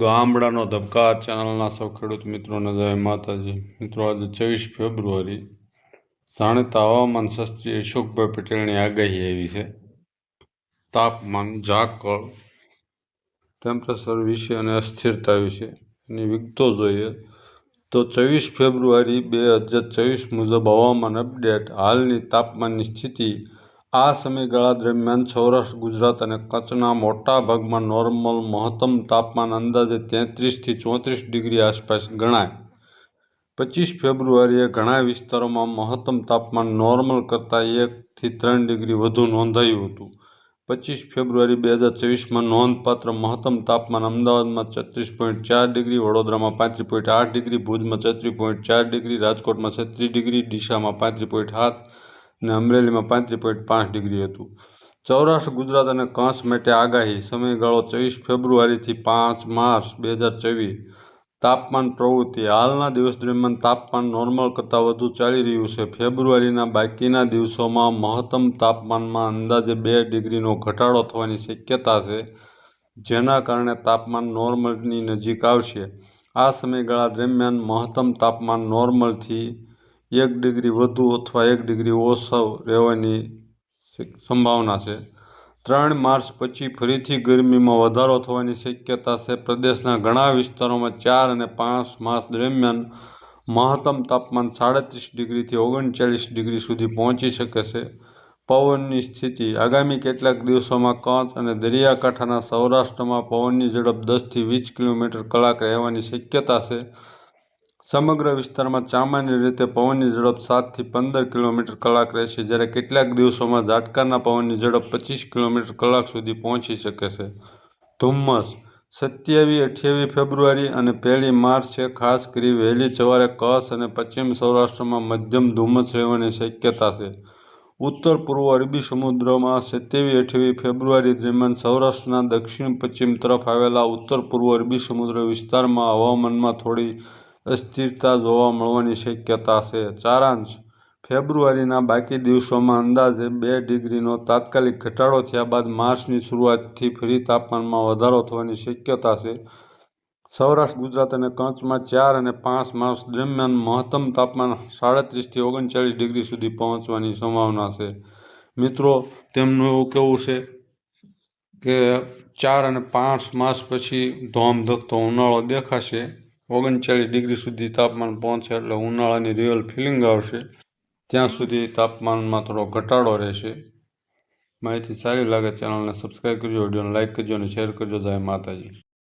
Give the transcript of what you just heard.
ગામડાનો ધબકાર ચેનલના સૌ ખેડૂત મિત્રોને જય માતાજી. મિત્રો, આજે 24 ફેબ્રુઆરી જાણીતા હવામાન શાસ્ત્રી અશોકભાઈ પટેલની આગાહી આવી છે. તાપમાન, ઝાકળ, ટેમ્પરેચર વિશે અને અસ્થિરતા વિશે એની વિગતો જોઈએ તો 24 ફેબ્રુઆરી 2024 મુજબ હવામાન અપડેટ. હાલની તાપમાનની સ્થિતિ: આ સમયગાળા દરમિયાન સૌરાષ્ટ્ર ગુજરાત અને કચ્છના મોટા ભાગમાં નોર્મલ મહત્તમ તાપમાન અંદાજે 33થી 34 ડિગ્રી આસપાસ ગણાય. 25 ફેબ્રુઆરીએ ઘણા વિસ્તારોમાં મહત્તમ તાપમાન નોર્મલ કરતાં 1થી 3 ડિગ્રી વધુ નોંધાયું હતું. 25 ફેબ્રુઆરી 2024માં નોંધપાત્ર મહત્તમ તાપમાન અમદાવાદમાં 36.4 ડિગ્રી, વડોદરામાં 35.8 ડિગ્રી, ભુજમાં 36.4 ડિગ્રી, રાજકોટમાં 36 ડિગ્રી, ડીસામાં 35.7 અને અમરેલીમાં 35.5 ડિગ્રી હતું. સૌરાષ્ટ્ર ગુજરાત અને કચ્છ માટે આગાહી: સમયગાળો 24 ફેબ્રુઆરીથી 5 માર્ચ 2024. તાપમાન પ્રવૃત્તિ: હાલના દિવસ દરમિયાન તાપમાન નોર્મલ કરતાં વધુ ચાલી રહ્યું છે. ફેબ્રુઆરીના બાકીના દિવસોમાં મહત્તમ તાપમાનમાં અંદાજે 2 ડિગ્રીનો ઘટાડો થવાની શક્યતા છે, જેના કારણે તાપમાન નોર્મલની નજીક આવશે. આ સમયગાળા દરમિયાન મહત્તમ તાપમાન નોર્મલથી 1 ડિગ્રી વધુ અથવા 1 ડિગ્રી ઓછું રહેવાની સંભાવના છે. 3 માર્ચ પછી ફરીથી ગરમીમાં વધારો થવાની શક્યતા છે. પ્રદેશના ઘણા વિસ્તારોમાં 4 અને 5 માર્ચ દરમિયાન મહત્તમ તાપમાન 37 ડિગ્રીથી 39 ડિગ્રી સુધી પહોંચી શકે છે. પવનની સ્થિતિ: આગામી કેટલાક દિવસોમાં કચ્છ અને દરિયાકાંઠાના સૌરાષ્ટ્રમાં પવનની ઝડપ 10થી 20 કિલોમીટર કલાક રહેવાની શક્યતા છે. સમગ્ર વિસ્તારમાં સામાન્ય રીતે પવનની ઝડપ 7થી 15 કિલોમીટર કલાક રહેશે, જ્યારે કેટલાક દિવસોમાં ઝાટકાના પવનની ઝડપ 25 કિલોમીટર કલાક સુધી પહોંચી શકે છે. ધુમ્મસ: 27-28 ફેબ્રુઆરી અને 1 માર્ચે ખાસ કરી વહેલી સવારે કચ્છ અને પશ્ચિમ સૌરાષ્ટ્રમાં મધ્યમ ધુમ્મસ રહેવાની શક્યતા છે. ઉત્તર પૂર્વ અરબી સમુદ્રમાં 27-28 ફેબ્રુઆરી દરમિયાન સૌરાષ્ટ્રના દક્ષિણ-પશ્ચિમ તરફ આવેલા ઉત્તર પૂર્વ અરબી સમુદ્ર વિસ્તારમાં હવામાનમાં થોડી અસ્થિરતા જોવા મળવાની શક્યતા છે. સારાંશ: ફેબ્રુઆરીના બાકી દિવસોમાં અંદાજે 2 ડિગ્રીનો તાત્કાલિક ઘટાડો થયા બાદ માર્ચની શરૂઆતથી ફરી તાપમાનમાં વધારો થવાની શક્યતા છે. સૌરાષ્ટ્ર ગુજરાત અને કચ્છમાં 4 અને 5 માર્ચ દરમિયાન મહત્તમ તાપમાન 37થી 39 ડિગ્રી સુધી પહોંચવાની સંભાવના છે. મિત્રો, તેમનું એવું કહેવું છે કે 4 અને 5 માર્ચ પછી ધોમધખતો ઉનાળો દેખાશે. 39 ડિગ્રી સુધી તાપમાન પહોંચે એટલે ઉનાળાની રિયલ ફિલિંગ આવશે. ત્યાં સુધી તાપમાનમાં થોડો ઘટાડો રહેશે. માહિતી સારી લાગે ચેનલને સબસ્ક્રાઈબ કરજો, વિડીયોને લાઇક કરજો અને શેર કરજો. જય માતાજી.